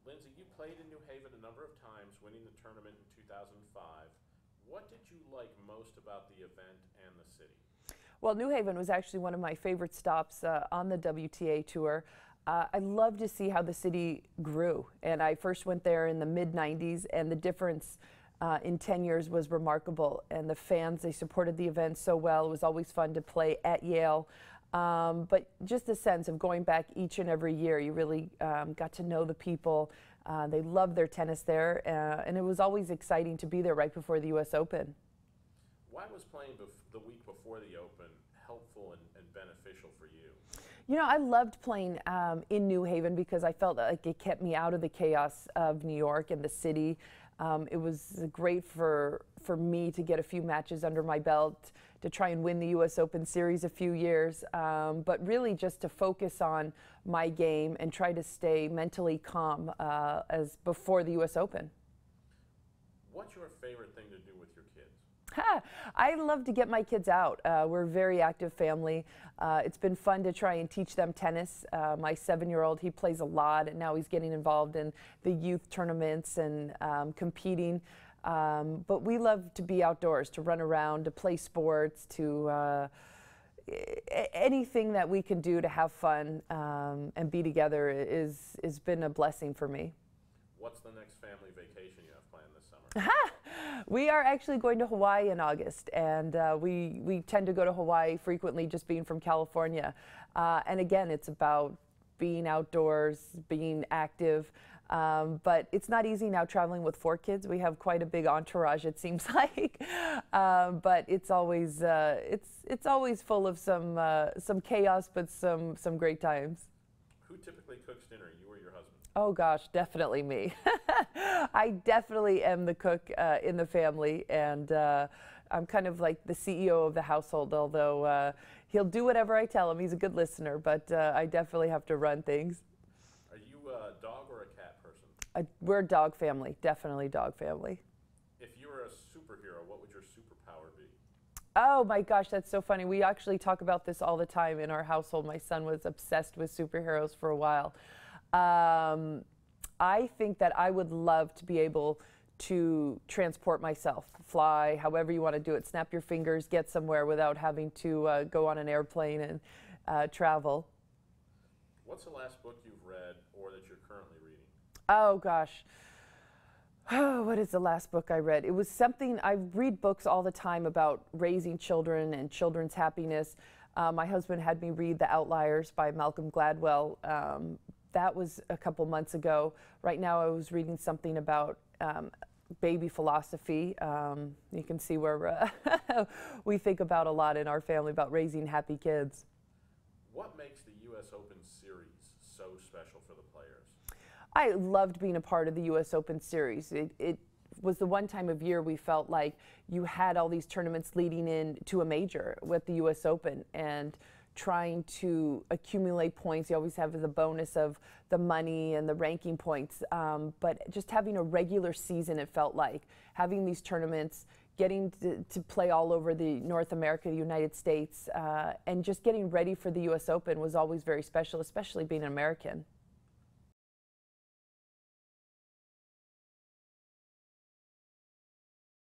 Lindsay, you played in New Haven a number of times, winning the tournament in 2005. What did you like most about the event and the city? Well, New Haven was actually one of my favorite stops on the WTA tour. I love to see how the city grew, and I first went there in the mid-90s, and the difference in 10 years was remarkable. And the fans, they supported the event so well. It was always fun to play at Yale. But just the sense of going back each and every year, you really got to know the people. They loved their tennis there, and it was always exciting to be there right before the U.S. Open. Why was playing the week before the Open helpful and beneficial for you? You know, I loved playing in New Haven because I felt like it kept me out of the chaos of New York and the city. It was great for me to get a few matches under my belt, to try and win the U.S. Open Series a few years, but really just to focus on my game and try to stay mentally calm as before the U.S. Open. What's your favorite thing to do with your kids? I love to get my kids out. We're a very active family. It's been fun to try and teach them tennis. My 7-year-old, he plays a lot, and now he's getting involved in the youth tournaments and competing. But we love to be outdoors, to run around, to play sports, to anything that we can do to have fun and be together has been a blessing for me. What's the next family vacation you have planned this summer? We are actually going to Hawaii in August, and we tend to go to Hawaii frequently, just being from California. And again, it's about being outdoors, being active. But it's not easy now traveling with 4 kids. We have quite a big entourage, it seems like. But it's always full of some chaos, but some great times. Who typically cooks dinner, you or your husband? Oh gosh, definitely me. I definitely am the cook in the family, and I'm kind of like the CEO of the household, although he'll do whatever I tell him. He's a good listener, but I definitely have to run things. Are you a dog or a cat person? We're a dog family, definitely dog family. If you were a superhero, what would your superpower be? Oh my gosh, that's so funny. We actually talk about this all the time in our household. My son was obsessed with superheroes for a while. I think that I would love to be able to transport myself, fly, however you want to do it, snap your fingers, get somewhere without having to go on an airplane and travel. What's the last book you've read or that you're currently reading? Oh gosh. Oh, what is the last book I read? It was something, I read books all the time about raising children and children's happiness. My husband had me read The Outliers by Malcolm Gladwell. That was a couple months ago. Right now I was reading something about baby philosophy. You can see where we think about a lot in our family about raising happy kids. What makes the U.S. Open Series so special for the players? I loved being a part of the U.S. Open Series. It was the one time of year we felt like you had all these tournaments leading in to a major with the U.S. Open, and trying to accumulate points. You always have the bonus of the money and the ranking points, but just having a regular season, it felt like. Having these tournaments, getting to play all over the North America, the United States, and just getting ready for the U.S. Open was always very special, especially being an American.